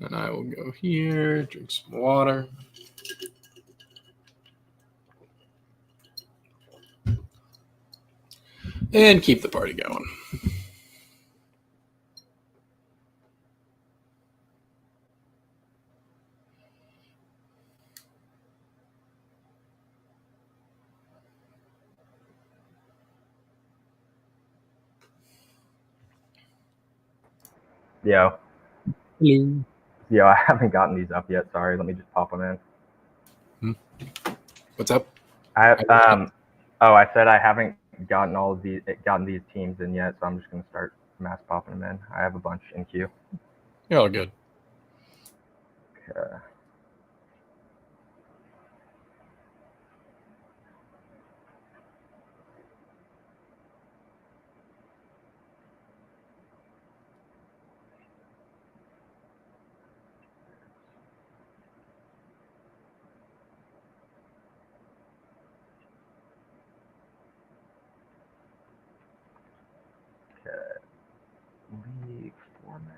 And I will go here, drink some water. And keep the party going. Yo. Hello. Yo, I haven't gotten these up yet. Sorry. Let me just pop them in. What's up? I said I haven't gotten these teams in yet, so I'm just gonna start mass popping them in. I have a bunch in queue. You're all good. Okay. League format.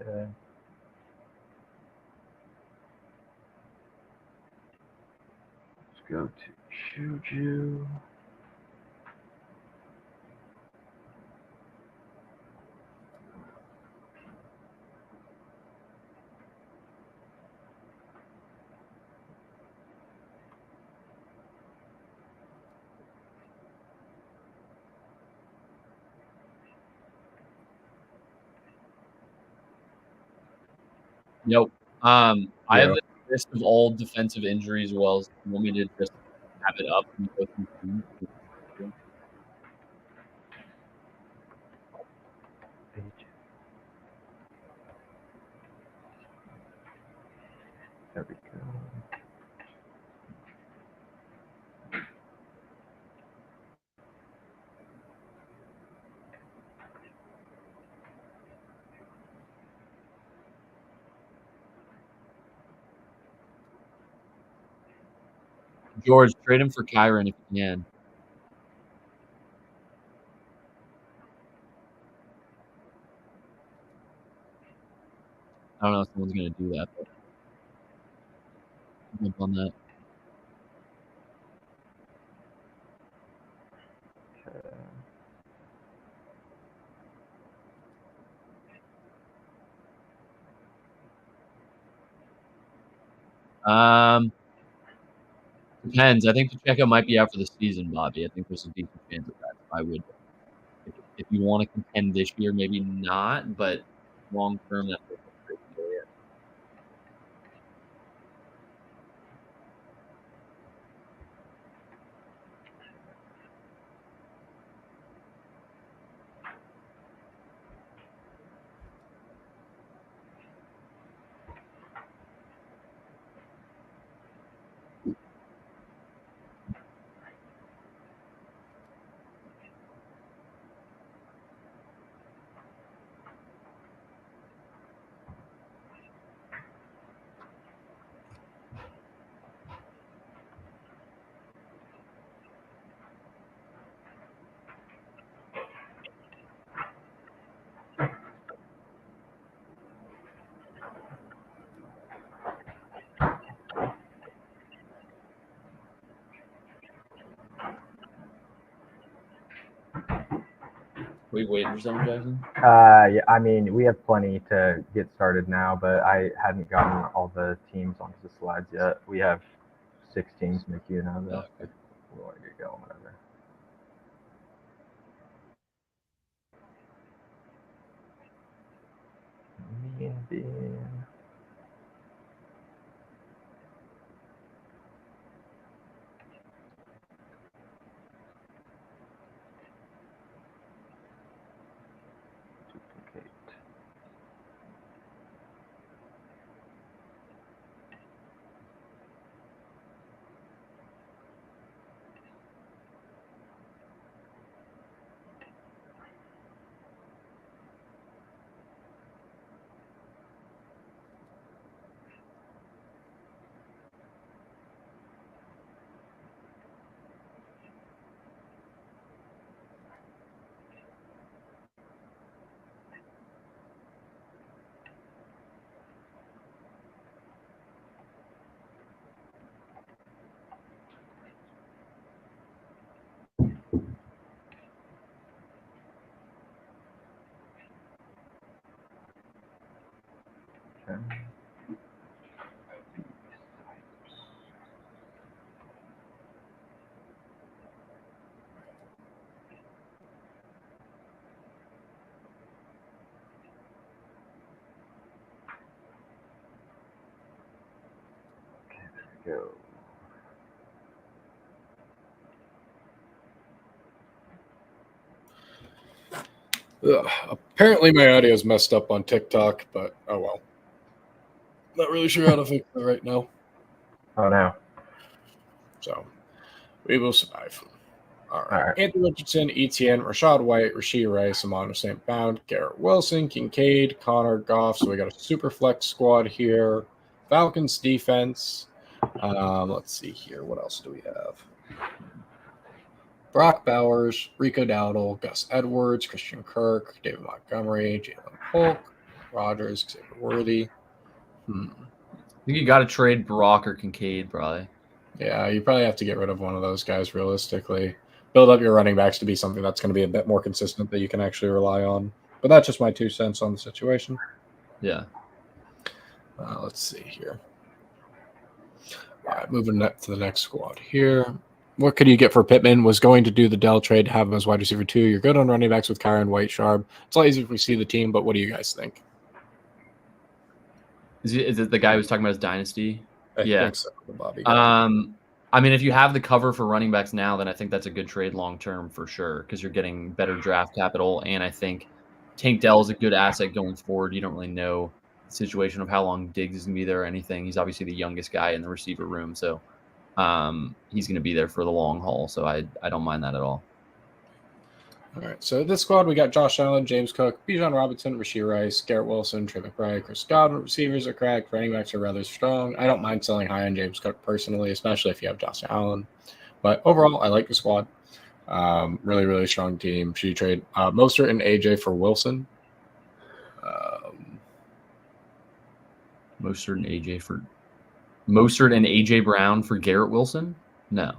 Okay. Let's go to Juju. Nope. I have the list of all defensive injuries as well. As you want me to just have it up and go through teams? There we go. George, trade him for Kyron if you can. I don't know if someone's going to do that, but jump on that. Depends. I think Pacheco might be out for the season, Bobby. I think there's a decent chance of that. I would, if you want to contend this year, maybe not, but long term, that's a great deal. Yeah. We waiting for someone, Jackson? Yeah, I mean, we have plenty to get started now, but I hadn't gotten all the teams onto the slides yet. We have 6 teams in the queue now, though. Okay. We'll get going, whatever. Me and Bean. Duplicate. go. Ugh. Apparently, my audio is messed up on TikTok, but oh well. Not really sure how to fix it right now. Oh no. So we will survive. All right. All right. Anthony Richardson, ETN, Rashad White, Rasheed Rice, Amon St. Bound, Garrett Wilson, Kincaid, Connor Goff. So we got a super flex squad here. Falcons defense. Let's see here. What else do we have? Brock Bowers, Rico Dowdle, Gus Edwards, Christian Kirk, David Montgomery, Jalen Polk, Rogers, Xavier Worthy. I think you got to trade Brock or Kincaid, probably. Yeah, you probably have to get rid of one of those guys realistically. Build up your running backs to be something that's going to be a bit more consistent that you can actually rely on. But that's just my 2 cents on the situation. Yeah. Let's see here. All right, moving up to the next squad here. What could you get for Pittman? Was going to do the Dell trade, have him as wide receiver 2. You're good on running backs with Kyron White, Sharp. It's a lot easier if we see the team, but what do you guys think? Is it the guy who's talking about his dynasty? I Yeah. think so, the Bobby guy. I mean, if you have the cover for running backs now, then I think that's a good trade long term for sure because you're getting better draft capital. And I think Tank Dell is a good asset going forward. You don't really know the situation of how long Diggs is going to be there or anything. He's obviously the youngest guy in the receiver room. So he's going to be there for the long haul. So I don't mind that at all. All right, so this squad, we got Josh Allen, James Cook, Bijan Robinson, Rasheed Rice, Garrett Wilson, Trey McBride, Chris Godwin. Receivers are cracked. Running backs are rather strong. I don't mind selling high on James Cook personally, especially if you have Josh Allen. But overall, I like the squad. Really, really strong team. Should you trade Mostert and AJ for Wilson? Mostert and AJ Brown for Garrett Wilson? No.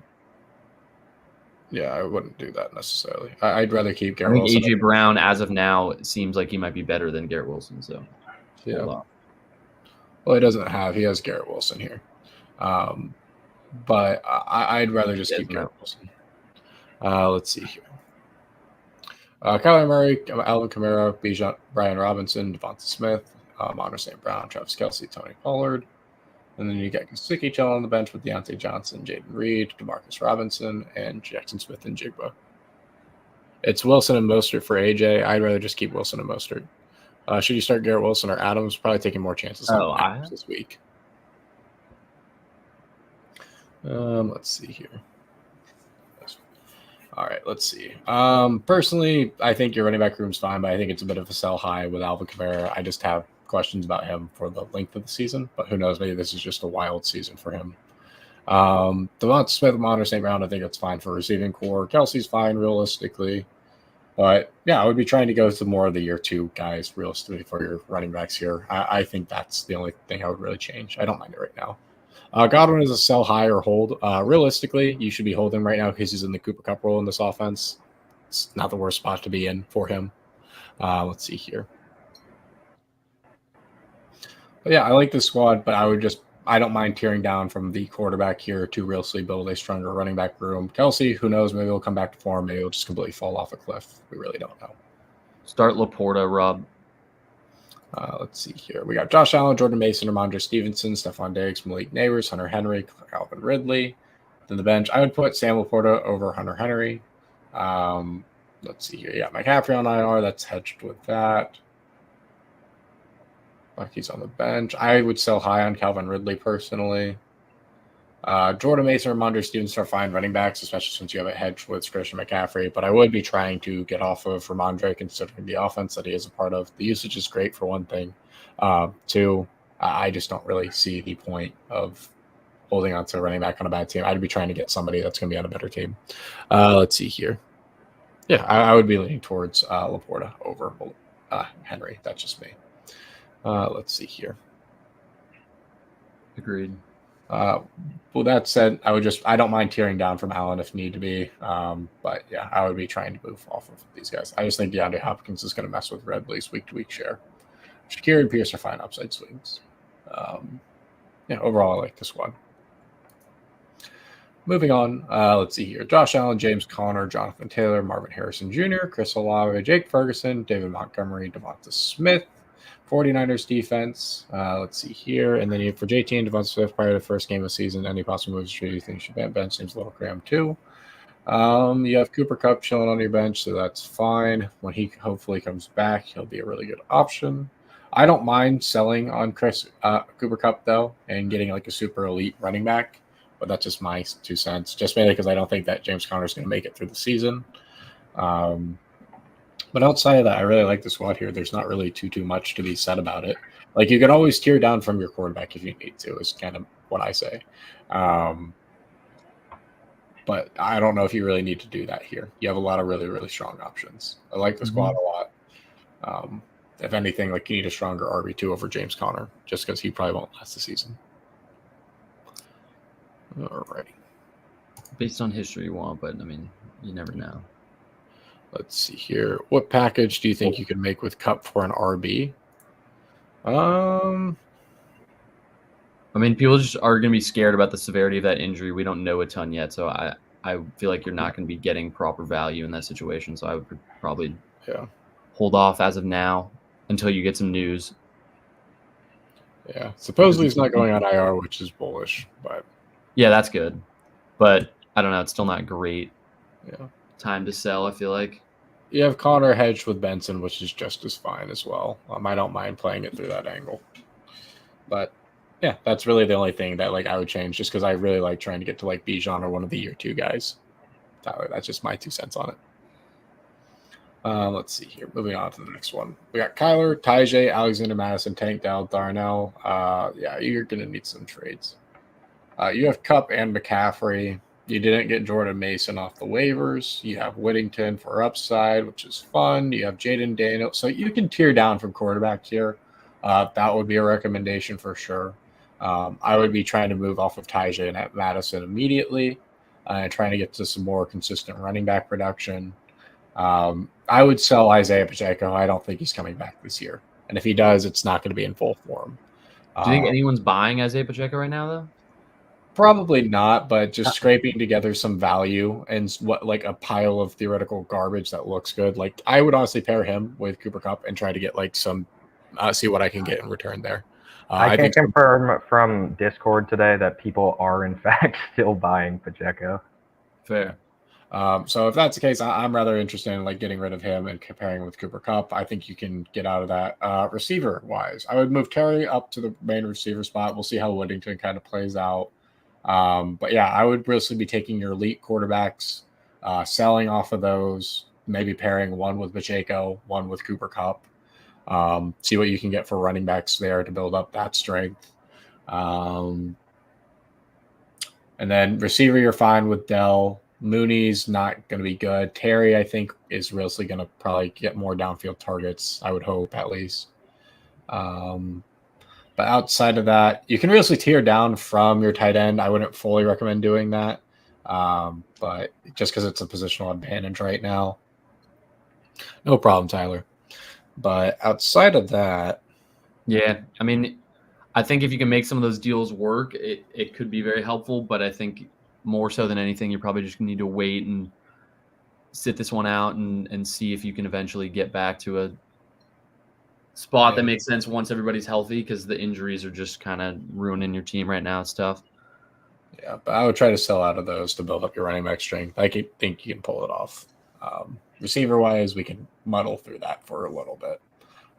Yeah, I wouldn't do that necessarily. I'd rather keep I Garrett think Wilson. AJ Brown, as of now, it seems like he might be better than Garrett Wilson. So Yeah. hold on. Well, he has Garrett Wilson here. But I'd rather just keep Garrett Wilson. Let's see here. Kyler Murray, Alvin Kamara, Bijan, Brian Robinson, Devonta Smith, Monter St. Brown, Travis Kelce, Tony Pollard. And then you got Gesicki chilling on the bench with Deontay Johnson, Jaden Reed, Demarcus Robinson, and Jackson Smith and Jigba. It's Wilson and Mostert for AJ. I'd rather just keep Wilson and Mostert. Should you start Garrett Wilson or Adams? Probably taking more chances on Adams this week. Let's see here. All right, let's see. Personally, I think your running back room's fine, but I think it's a bit of a sell high with Alvin Kamara. I just have questions about him for the length of the season, but who knows? Maybe this is just a wild season for him. Devonta Smith, Monter St. Brown, I think it's fine for receiving core. Kelsey's fine realistically. But yeah, I would be trying to go to more of the year 2 guys realistically for your running backs here. I think that's the only thing I would really change. I don't mind it right now. Godwin is a sell high or hold. Realistically, you should be holding right now because he's in the Cooper Kupp role in this offense. It's not the worst spot to be in for him. Let's see here. But yeah, I like this squad, but I don't mind tearing down from the quarterback here to realistically build a stronger running back room. Kelsey, who knows? Maybe he'll come back to form. Maybe he'll just completely fall off a cliff. We really don't know. Start Laporta, Rob. Let's see here. We got Josh Allen, Jordan Mason, Ramondre Stevenson, Stephon Diggs, Malik Neighbors, Hunter Henry, Calvin Ridley. Then the bench, I would put Sam Laporta over Hunter Henry. Let's see here. Yeah, McCaffrey on IR. That's hedged with that. He's on the bench. I would sell high on Calvin Ridley personally. Jordan Mason or Ramondre Stevenson are fine running backs, especially since you have a hedge with Christian McCaffrey. But I would be trying to get off of Ramondre considering the offense that he is a part of. The usage is great for one thing. 2, I just don't really see the point of holding on to a running back on a bad team. I'd be trying to get somebody that's going to be on a better team. Let's see here. Yeah, I would be leaning towards Laporta over Henry. That's just me. Let's see here. Agreed. Well, that said, I don't mind tearing down from Allen if need to be. But yeah, I would be trying to move off of these guys. I just think DeAndre Hopkins is going to mess with Ridley's week-to-week share. Shakir and Pierce are fine upside swings. Yeah, overall, I like this one. Moving on, let's see here. Josh Allen, James Conner, Jonathan Taylor, Marvin Harrison Jr., Chris Olave, Jake Ferguson, David Montgomery, Devonta Smith, 49ers defense. Let's see here. And then you have for JT and Devonta Smith prior to the first game of the season, any possible moves you think should bench seems a little cram too. You have Cooper Kupp chilling on your bench, so that's fine. When he hopefully comes back, he'll be a really good option. I don't mind selling on Cooper Kupp, though, and getting like a super elite running back, but that's just my 2 cents, just mainly because I don't think that James Conner is going to make it through the season. But outside of that, I really like the squad here. There's not really too much to be said about it. Like, you can always tear down from your quarterback if you need to, is kind of what I say. But I don't know if you really need to do that here. You have a lot of really, really strong options. I like the squad a lot. If anything, like, you need a stronger RB2 over James Conner, just because he probably won't last the season. Alrighty. Based on history, you won't, but I mean, you never know. Let's see here. What package do you think you can make with Kupp for an RB? I mean, people just are going to be scared about the severity of that injury. We don't know a ton yet, so I feel like you're not going to be getting proper value in that situation. So I would probably hold off as of now until you get some news. Yeah, supposedly he's not going on IR, which is bullish, but yeah, that's good. But I don't know. It's still not great. Yeah, time to sell, I feel like. You have Connor hedged with Benson, which is just as fine as well. I don't mind playing it through that angle. But yeah, that's really the only thing that like I would change, just because I really like trying to get to like Bijan or one of the year 2 guys. Tyler, that's just my 2 cents on it. Let's see here. Moving on to the next one. We got Kyler, Tyjae, Alexander Madison, Tank Dell, Darnell. Yeah, you're going to need some trades. You have Kupp and McCaffrey. You didn't get Jordan Mason off the waivers. You have Whittington for upside, which is fun. You have Jaden Daniel. So you can tear down from quarterback here. That would be a recommendation for sure. I would be trying to move off of Tyjae and at Madison immediately and trying to get to some more consistent running back production. I would sell Isaiah Pacheco. I don't think he's coming back this year. And if he does, it's not going to be in full form. Do you think anyone's buying Isaiah Pacheco right now, though? Probably not, but just scraping together some value and what like a pile of theoretical garbage that looks good. Like I would honestly pair him with Cooper Kupp and try to get like some, see what I can get in return there. I can confirm from Discord today that people are in fact still buying Pacheco. Fair. So if that's the case, I'm rather interested in like getting rid of him and comparing with Cooper Kupp. I think you can get out of that. Receiver wise, I would move Terry up to the main receiver spot. We'll see how Whittington kind of plays out. But yeah, I would really be taking your elite quarterbacks, selling off of those, maybe pairing one with Pacheco, one with Cooper Kupp. See what you can get for running backs there to build up that strength. And then receiver, you're fine with Dell. Mooney's not going to be good. Terry, I think, is really going to probably get more downfield targets, I would hope, at least. But outside of that, you can really tear down from your tight end. I wouldn't fully recommend doing that, but just because it's a positional advantage right now. No problem, Tyler. But outside of that. Yeah, I mean, I think if you can make some of those deals work, it could be very helpful. But I think more so than anything, you're probably just going to need to wait and sit this one out and see if you can eventually get back to a spot that makes sense once everybody's healthy, because the injuries are just kind of ruining your team right now. It's tough. Yeah, but I would try to sell out of those to build up your running back strength. I think you can pull it off. Receiver-wise, we can muddle through that for a little bit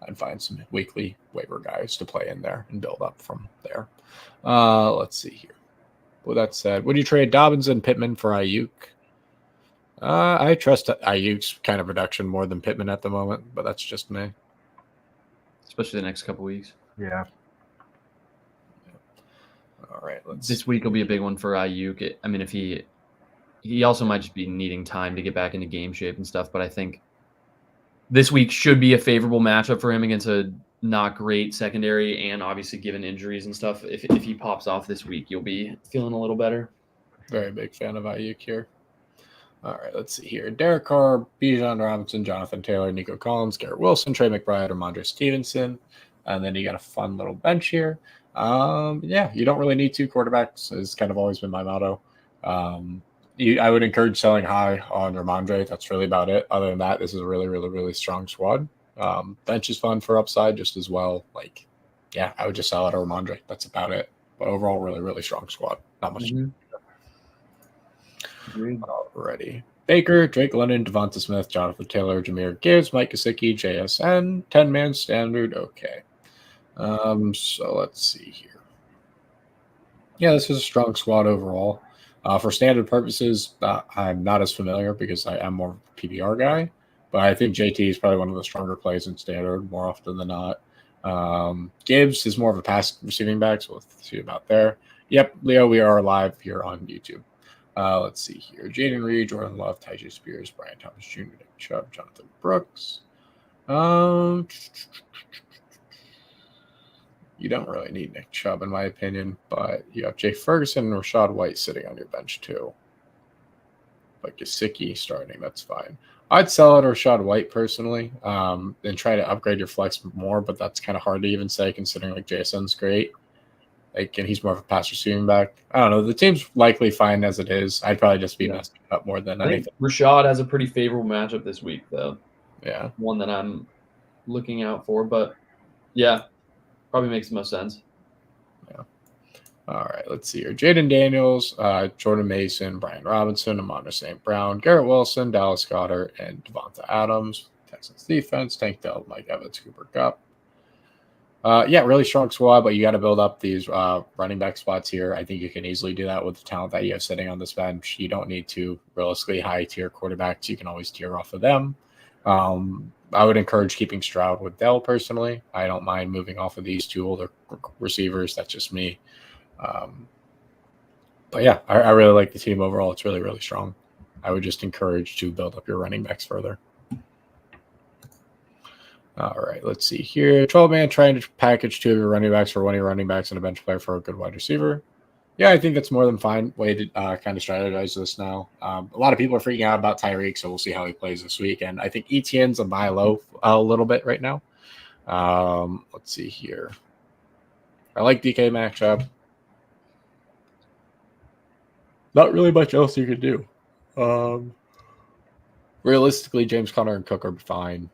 and find some weekly waiver guys to play in there and build up from there. Let's see here. With that said, would you trade Dobbins and Pittman for Ayuk? I trust Ayuk's kind of production more than Pittman at the moment, but that's just me. Especially the next couple weeks. Yeah. All right. This week will be a big one for Ayuk. I mean, if he also might just be needing time to get back into game shape and stuff, but I think this week should be a favorable matchup for him against a not great secondary, and obviously given injuries and stuff, if he pops off this week, you'll be feeling a little better. Very big fan of Ayuk here. All right, let's see here. Derek Carr, Bijan Robinson, Jonathan Taylor, Nico Collins, Garrett Wilson, Trey McBride, Ramondre Stevenson. And then you got a fun little bench here. Yeah, you don't really need 2 quarterbacks. Has kind of always been my motto. I would encourage selling high on Ramondre. That's really about it. Other than that, this is a really, really, really strong squad. Bench is fun for upside just as well. Like, yeah, I would just sell it or Ramondre. That's about it. But overall, really, really strong squad. Not much. Agreed. Already. Baker, Drake London, Devonta Smith, Jonathan Taylor, Jameer Gibbs, Mike Gesicki, JSN, 10-man standard. Okay. So let's see here. Yeah, this is a strong squad overall. For standard purposes, I'm not as familiar because I am more of a PBR guy, but I think JT is probably one of the stronger plays in standard more often than not. Gibbs is more of a pass receiving back, so let's see about there. Yep, Leo, we are live here on YouTube. Let's see here. Jaden Reed, Jordan Love, Tyjae Spears, Brian Thomas Jr., Nick Chubb, Jonathan Brooks. You don't really need Nick Chubb, in my opinion, but you have Jake Ferguson and Rashad White sitting on your bench, too. But Gesicki starting, that's fine. I'd sell it to Rashad White, personally, and try to upgrade your flex more, but that's kind of hard to even say, considering, like, JSN's great. Like, and he's more of a pass receiving back. I don't know. The team's likely fine as it is. I'd probably just be messing up more than I think anything. Rashad has a pretty favorable matchup this week, though. Yeah. One that I'm looking out for, but yeah, probably makes the most sense. Yeah. All right, let's see here. Jaden Daniels, Jordan Mason, Brian Robinson, Amon St. Brown, Garrett Wilson, Dallas Goedert, and Devonta Adams. Texans defense, Tank Dell, Mike Evans, Cooper Kupp. Yeah, really strong squad, but you got to build up these running back spots here. I think you can easily do that with the talent that you have sitting on this bench. You don't need to realistically high-tier quarterbacks. You can always tier off of them. I would encourage keeping Stroud with Dell personally. I don't mind moving off of these two older receivers. That's just me. But yeah, I really like the team overall. It's really, really strong. I would just encourage to build up your running backs further. All right, let's see here. 12-man trying to package two of your running backs for one of your running backs and a bench player for a good wide receiver. Yeah, I think that's more than fine way to kind of strategize this now. A lot of people are freaking out about Tyreek, so we'll see how he plays this week. And I think Etienne's a buy low a little bit right now. Let's see here. I like DK matchup. Not really much else you could do. Realistically, James Conner and Cook are fine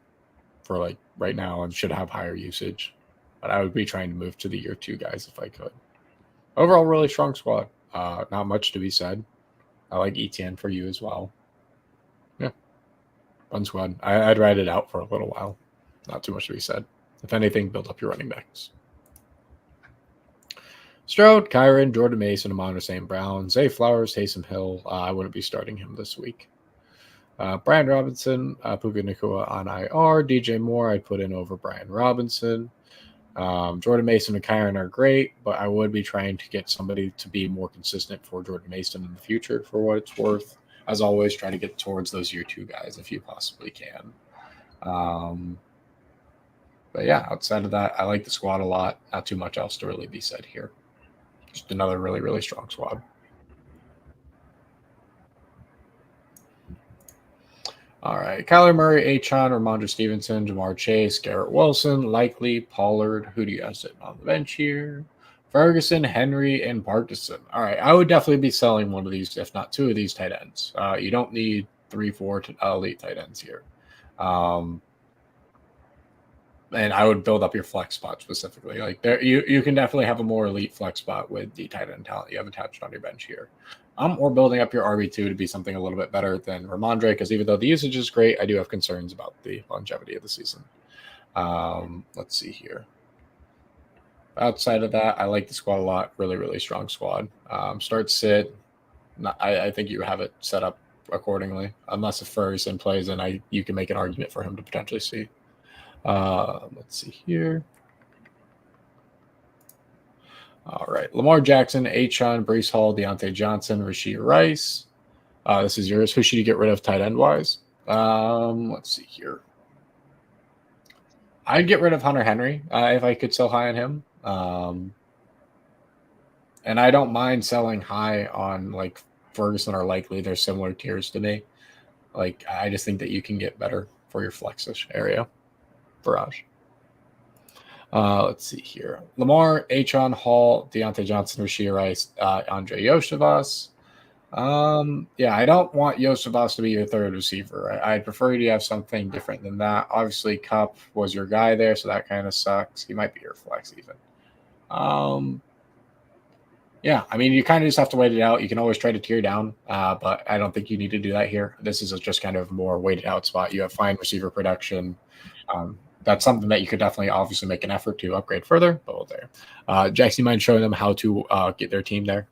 for like right now and should have higher usage. But I would be trying to move to the year 2 guys if I could. Overall, really strong squad. Not much to be said. I like Etienne for you as well. Yeah. Fun squad. I'd ride it out for a little while. Not too much to be said. If anything, build up your running backs. Stroud, Kyron, Jordan Mason, Amon St. Brown, Zay Flowers, Taysom Hill. I wouldn't be starting him this week. Brian Robinson, Puka Nacua on IR. DJ Moore, I'd put in over Brian Robinson. Jordan Mason and Kyron are great, but I would be trying to get somebody to be more consistent for Jordan Mason in the future for what it's worth. As always, try to get towards those year 2 guys if you possibly can. But yeah, outside of that, I like the squad a lot. Not too much else to really be said here. Just another really, really strong squad. All right. Kyler Murray, Achon, Ramondre Stevenson, Jamar Chase, Garrett Wilson, Likely, Pollard. Who do you have sitting on the bench here? Ferguson, Henry, and Parkinson. All right. I would definitely be selling one of these, if not 2 of these tight ends. You don't need 3-4 elite tight ends here. And I would build up your flex spot specifically. Like there, you can definitely have a more elite flex spot with the tight end talent you have attached on your bench here. Or building up your RB2 to be something a little bit better than Ramondre, because even though the usage is great, I do have concerns about the longevity of the season. Let's see here. Outside of that, I like the squad a lot. Really, really strong squad. Start sit. I think you have it set up accordingly, unless if Ferguson plays, and you can make an argument for him to potentially see. Let's see here. All right. Lamar Jackson, Achon, Breece Hall, Deontay Johnson, Rashee Rice. This is yours. Who should you get rid of tight end wise? Let's see here. I'd get rid of Hunter Henry if I could sell high on him. And I don't mind selling high on like Ferguson or Likely. They're similar tiers to me. Like I just think that you can get better for your flexish area. Barrage. Let's see here. Lamar, Achon, Hall, Deontay Johnson, Rashee Rice, Andre Yoshivas. Yeah, I don't want Yosebas to be your third receiver. I'd prefer you to have something different than that. Obviously, Cup was your guy there, so that kind of sucks. He might be your flex even. Yeah, I mean, you kind of just have to wait it out. You can always try to tear down, but I don't think you need to do that here. This is just kind of more weighted out spot. You have fine receiver production. That's something that you could definitely obviously make an effort to upgrade further, but we'll there. Jackson, you mind showing them how to get their team there?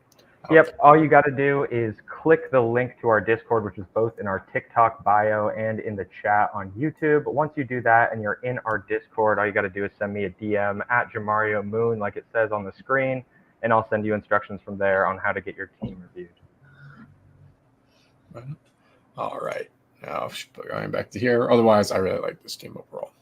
Yep. All you got to do is click the link to our Discord, which is both in our TikTok bio and in the chat on YouTube. But once you do that and you're in our Discord, all you got to do is send me a DM at Jamario Moon, like it says on the screen, and I'll send you instructions from there on how to get your team reviewed. All right. Now going back to here. Otherwise, I really like this team overall.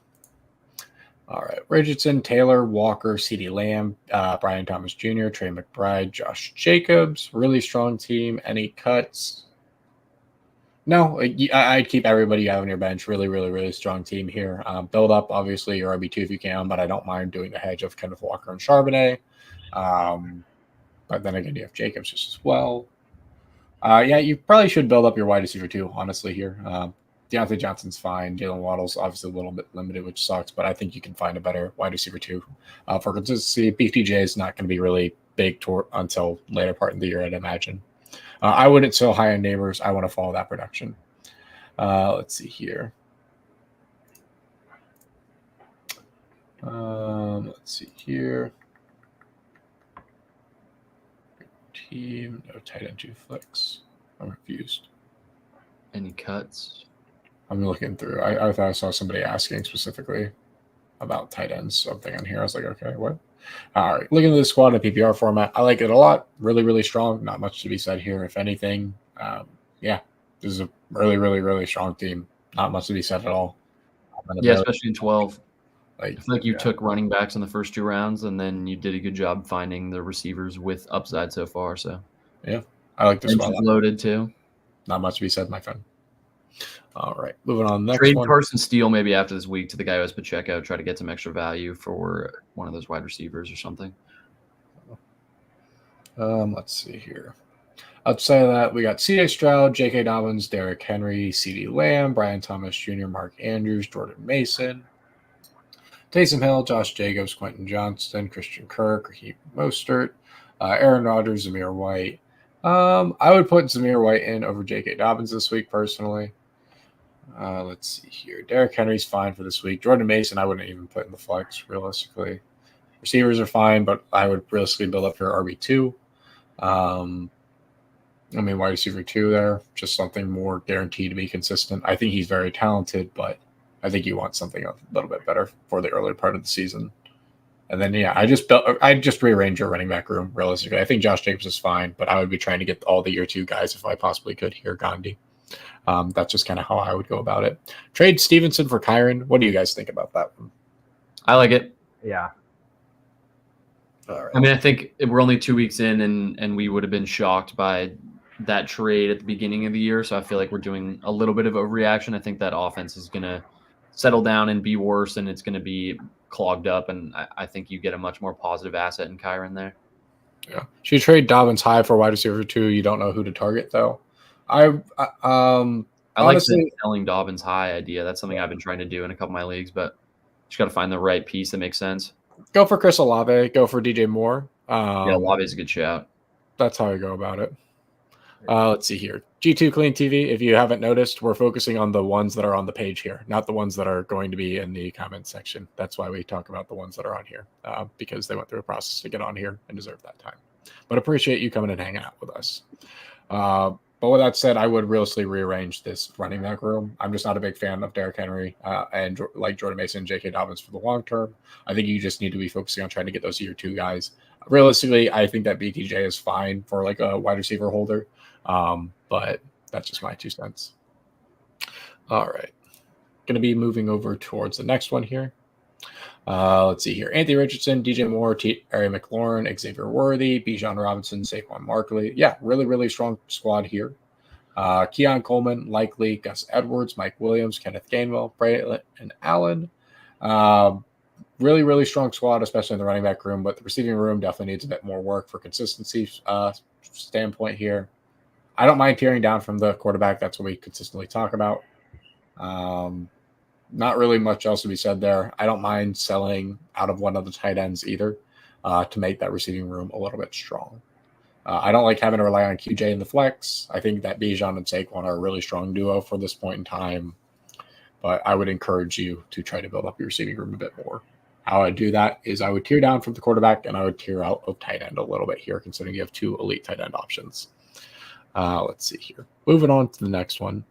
All right. Richardson, Taylor, Walker, CeeDee Lamb, Brian Thomas Jr., Trey McBride, Josh Jacobs. Really strong team. Any cuts? No, I'd keep everybody you have on your bench. Really, really, really strong team here. Build up, obviously, your RB2 if you can, but I don't mind doing the hedge of Kenneth Walker and Charbonnet. But then again, you have Jacobs just as well. Yeah, you probably should build up your wide receiver too, honestly, here. Deontay Johnson's fine. Jalen Waddle's obviously a little bit limited, which sucks, but I think you can find a better wide receiver too. For consistency, BTJ is not going to be really big until later part of the year, I'd imagine. I wouldn't sell high on Neighbors. I want to follow that production. Let's see here. Let's see here. Team, no tight end 2 flex. I'm confused. Any cuts? I'm looking through. I thought I saw somebody asking specifically about tight ends, something on here. I was like, okay, what? All right. Looking at the squad in PPR format, I like it a lot. Really, really strong. Not much to be said here. If anything, yeah, this is a really, really, really strong team. Not much to be said at all. Yeah, especially in 12. I feel like you took running backs in the first 2 rounds, and then you did a good job finding the receivers with upside so far. So yeah, I like this one. Loaded too. Not much to be said, my friend. All right, moving on. Next Trade one. Carson Steele maybe after this week to the guy who has Pacheco. Try to get some extra value for one of those wide receivers or something. Let's see here. Outside of that, we got C.J. Stroud, J.K. Dobbins, Derrick Henry, CeeDee Lamb, Brian Thomas Jr., Mark Andrews, Jordan Mason, Taysom Hill, Josh Jacobs, Quentin Johnston, Christian Kirk, Raheem Mostert, Aaron Rodgers, Zamir White. I would put Zamir White in over J.K. Dobbins this week, personally. Let's see here. Derrick Henry's fine for this week. Jordan Mason, I wouldn't even put in the flex, realistically. Receivers are fine, but I would realistically build up your RB2. Wide receiver 2 there, just something more guaranteed to be consistent. I think he's very talented, but I think you want something a little bit better for the earlier part of the season. And then, yeah, I just rearrange your running back room, realistically. I think Josh Jacobs is fine, but I would be trying to get all the year 2 guys if I possibly could here, Gandhi. That's just kind of how I would go about it. Trade Stevenson for Kyron. What do you guys think about that one? I like it. Yeah. All right. I mean, I think we're only 2 weeks in, and we would have been shocked by that trade at the beginning of the year. So I feel like we're doing a little bit of overreaction. I think that offense is going to settle down and be worse, and it's going to be clogged up. And I think you get a much more positive asset in Kyron there. Yeah. Should you trade Dobbins high for wide receiver 2? You don't know who to target, though. I like the selling Dobbins high idea. That's something I've been trying to do in a couple of my leagues, but just got to find the right piece that makes sense. Go for Chris Olave. Go for DJ Moore. Yeah, Olave is a good shout. That's how I go about it. Let's see here. G2 Clean TV. If you haven't noticed, we're focusing on the ones that are on the page here, not the ones that are going to be in the comment section. That's why we talk about the ones that are on here, because they went through a process to get on here and deserve that time. But appreciate you coming and hanging out with us. But with that said, I would realistically rearrange this running back room. I'm just not a big fan of Derrick Henry and like Jordan Mason and J.K. Dobbins for the long term. I think you just need to be focusing on trying to get those year 2 guys. Realistically, I think that BTJ is fine for like a wide receiver holder, but that's just my 2 cents. All right. Going to be moving over towards the next one here. Let's see here. Anthony Richardson, DJ Moore, Terry McLaurin, Xavier Worthy, Bijan Robinson, Saquon Barkley. Yeah, really, really strong squad here. Keon Coleman, Likely, Gus Edwards, Mike Williams, Kenneth Gainwell, Braylon, and Allen. Really, really strong squad, especially in the running back room, but the receiving room definitely needs a bit more work for consistency standpoint here. I don't mind tearing down from the quarterback. That's what we consistently talk about. Not really much else to be said there. I don't mind selling out of one of the tight ends either to make that receiving room a little bit strong. I don't like having to rely on QJ in the flex. I think that Bijan and Saquon are a really strong duo for this point in time. But I would encourage you to try to build up your receiving room a bit more. How I do that is I would tear down from the quarterback and I would tear out of tight end a little bit here, considering you have 2 elite tight end options. Let's see here. Moving on to the next one.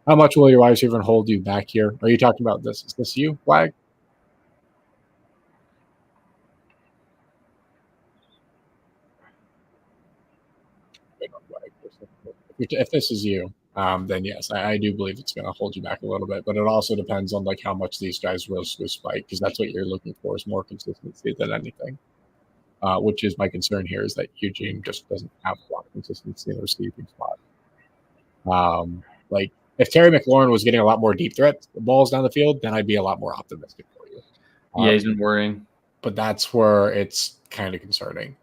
How much will your wide receiver hold you back here? Are you talking about this? Is this you, Flag? If this is you, then yes, I do believe it's going to hold you back a little bit. But it also depends on like how much these guys will spike, because that's what you're looking for is more consistency than anything. Which is my concern here is that Eugene just doesn't have a lot of consistency in the receiving spot. Like if Terry McLaurin was getting a lot more deep threat balls down the field, then I'd be a lot more optimistic for you. Yeah, he's been worrying. But that's where it's kind of concerning.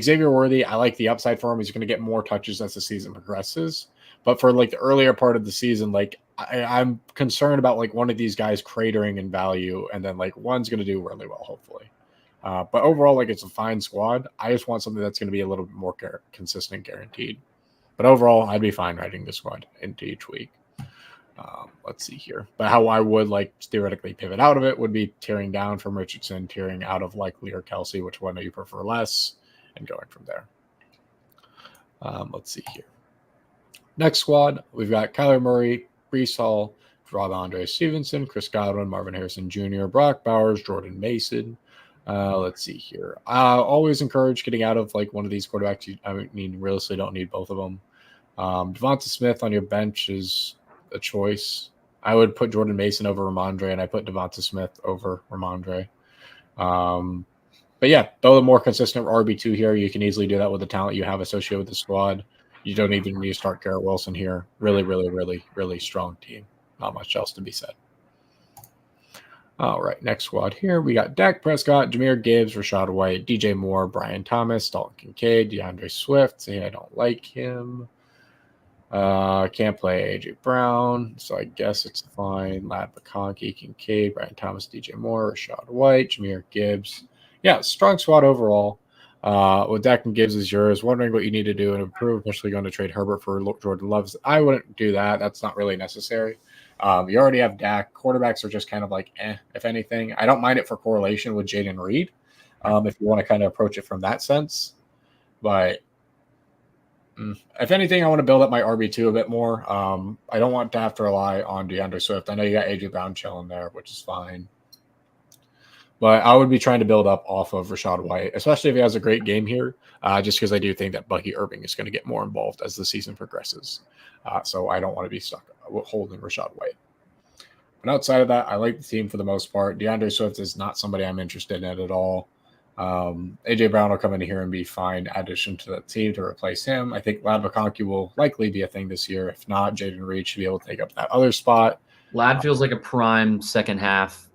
Xavier Worthy, I like the upside for him. He's going to get more touches as the season progresses. But for like the earlier part of the season, like I'm concerned about like one of these guys cratering in value, and then like one's going to do really well, hopefully. But overall, like it's a fine squad. I just want something that's going to be a little bit more consistent, guaranteed. But overall, I'd be fine writing this squad into each week. Let's see here. But how I would like theoretically pivot out of it would be tearing down from Richardson, tearing out of Likely or Kelsey, which one do you prefer less, and going from there. Let's see here. Next squad, we've got Kyler Murray, Breece Hall, Rob Andre Stevenson, Chris Godwin, Marvin Harrison Jr., Brock Bowers, Jordan Mason. Let's see here. Always encourage getting out of like one of these quarterbacks. Realistically don't need both of them. Devonta Smith on your bench is a choice. I would put Jordan Mason over Ramondre, and I put Devonta Smith over Ramondre. But yeah, though the more consistent RB2 here, you can easily do that with the talent you have associated with the squad. You don't even need to start Garrett Wilson here. Really, really, really, really strong team. Not much else to be said. All right, next squad here. We got Dak Prescott, Jahmyr Gibbs, Rachaad White, DJ Moore, Brian Thomas, Dalton Kincaid, DeAndre Swift. See, I don't like him. Can't play AJ Brown, so I guess it's fine. Lad McConkey, Kincaid, Brian Thomas, DJ Moore, Rachaad White, Jahmyr Gibbs. Yeah, strong squad overall. With Dak and Gibbs is yours. Wondering what you need to do and improve, especially going to trade Herbert for Jordan Love. I wouldn't do that. That's not really necessary. You already have Dak. Quarterbacks are just kind of like, if anything. I don't mind it for correlation with Jaden Reed, if you want to kind of approach it from that sense. But if anything, I want to build up my RB2 a bit more. I don't want to have to rely on DeAndre Swift. I know you got AJ Brown chilling there, which is fine. But I would be trying to build up off of Rachaad White, especially if he has a great game here, just because I do think that Bucky Irving is going to get more involved as the season progresses. So I don't want to be stuck holding Rachaad White. But outside of that, I like the team for the most part. DeAndre Swift is not somebody I'm interested in at all. AJ Brown will come in here and be fine addition to the team to replace him. I think Lad McConkey will likely be a thing this year. If not, Jaden Reed should be able to take up that other spot. Lad feels like a prime second half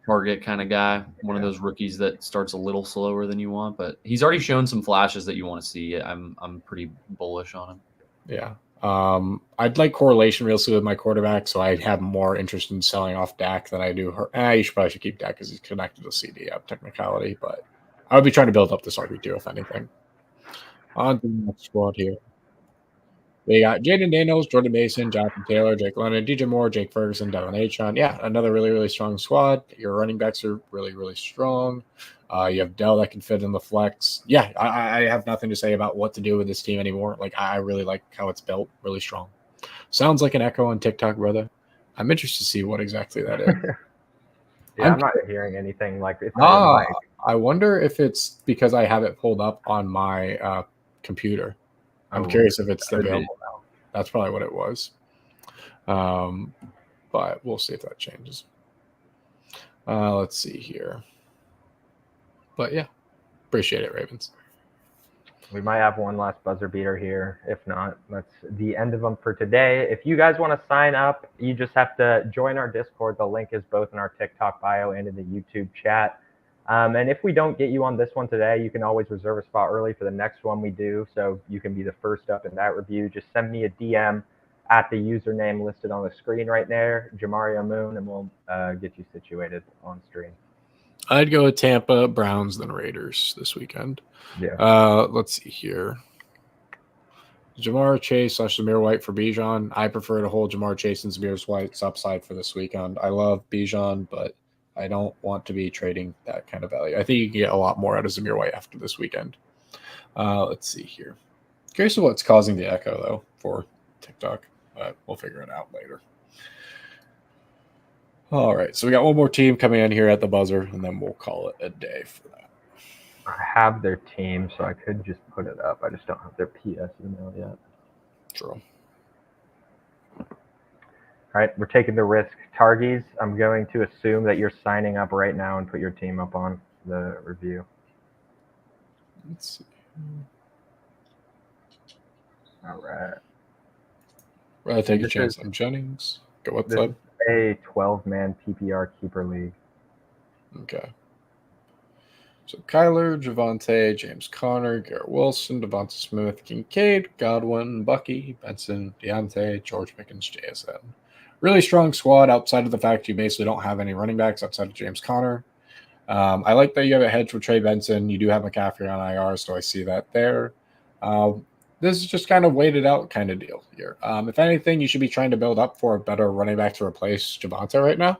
target kind of guy. One of those rookies that starts a little slower than you want, but he's already shown some flashes that you want to see. I'm pretty bullish on him. Yeah. I'd like correlation real soon with my quarterback, so I have more interest in selling off Dak than I do her. You probably should keep Dak because he's connected to CD technicality, but I would be trying to build up this RB2 if anything. On to the next squad here. We got Jaden Daniels, Jordan Mason, Jonathan Taylor, Jake Leonard, DJ Moore, Jake Ferguson, Devin Achon. Yeah, another really, really strong squad. Your running backs are really, really strong. You have Dell that can fit in the flex. Yeah, I have nothing to say about what to do with this team anymore. Like, I really like how it's built. Really strong. Sounds like an echo on TikTok, brother. I'm interested to see what exactly that is. I'm not hearing anything like it's I wonder if it's because I have it pulled up on my computer. I'm curious if it's available now. That's probably what it was. But we'll see if that changes. Let's see here. But yeah, appreciate it, Ravens. We might have one last buzzer beater here. If not, that's the end of them for today. If you guys want to sign up, you just have to join our Discord. The link is both in our TikTok bio and in the YouTube chat. And if we don't get you on this one today, you can always reserve a spot early for the next one we do. So you can be the first up in that review. Just send me a DM at the username listed on the screen right there, Jamario Moon, and we'll get you situated on stream. I'd go with Tampa, Browns, then Raiders this weekend. Yeah. Let's see here. Jamar Chase / Zamir White for Bijan. I prefer to hold Jamar Chase and Zamir White's upside for this weekend. I love Bijan, but I don't want to be trading that kind of value. I think you can get a lot more out of Zamir White after this weekend. Let's see here. Curious of what's causing the echo, though, for TikTok, but we'll figure it out later. All right, so we got one more team coming in here at the buzzer, and then we'll call it a day for that. I have their team, so I could just put it up. I just don't have their PS email yet. True. All right, we're taking the risk. Targies, I'm going to assume that you're signing up right now and put your team up on the review. Let's see. All right. Rather take a This chance is- on Jennings. Go what This side? is a 12-man PPR keeper league. Okay. So Kyler, Javonte, James Conner, Garrett Wilson, Devonta Smith, Kincaid, Godwin, Bucky, Benson, Deontay, George Pickens, JSN. Really strong squad outside of the fact you basically don't have any running backs outside of James Conner. I like that you have a hedge with Trey Benson. You do have McCaffrey on IR, so I see that there. This is just kind of weighted out kind of deal here. If anything, you should be trying to build up for a better running back to replace Javonte right now.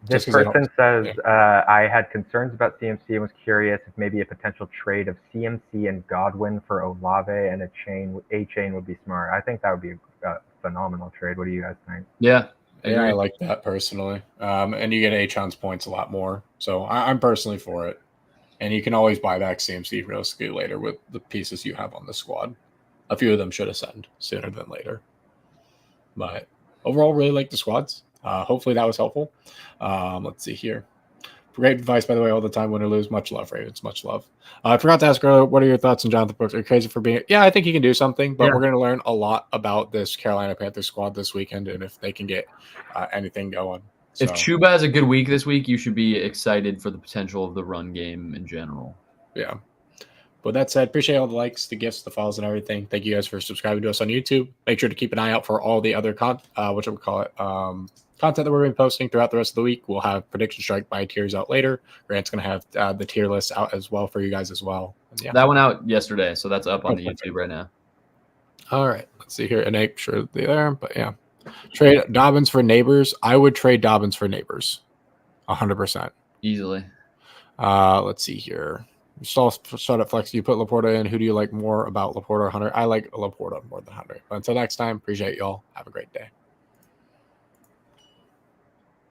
This Just 'cause I don't- person says, I had concerns about CMC and was curious if maybe a potential trade of CMC and Godwin for Olave and a chain would be smart. I think that would be a phenomenal trade. What do you guys think? Yeah. Yeah, I agree. like that personally. And you get Achon's points a lot more. So I'm personally for it. And you can always buy back CMC realistically later with the pieces you have on the squad. A few of them should ascend sooner than later. But overall, really like the squads. Hopefully that was helpful. Let's see here. Great advice, by the way, all the time, win or lose. Much love, Ravens. Much love. I forgot to ask earlier, what are your thoughts on Jonathan Brooks? Are you crazy for being? Yeah, I think he can do something, but we're going to learn a lot about this Carolina Panthers squad this weekend and if they can get anything going. So, If Chuba has a good week this week, you should be excited for the potential of the run game in general. yeah. With that said, appreciate all the likes, the gifts, the follows, and everything. Thank you guys for subscribing to us on YouTube. Make sure to keep an eye out for all the other content that we're going to be posting throughout the rest of the week. We'll have Prediction Strike by tiers out later. Grant's going to have the tier list out as well for you guys as well. And yeah. That went out yesterday, so that's up on the perfect. YouTube right now. All right. Let's see here. Innate, sure they're there, but yeah. Trade Dobbins for Neighbors. I would trade Dobbins for Neighbors. 100%. Easily. Let's see here. Start at flex. You put Laporta in. Who do you like more about Laporta or Hunter? I like Laporta more than Hunter. But until next time, appreciate y'all. Have a great day.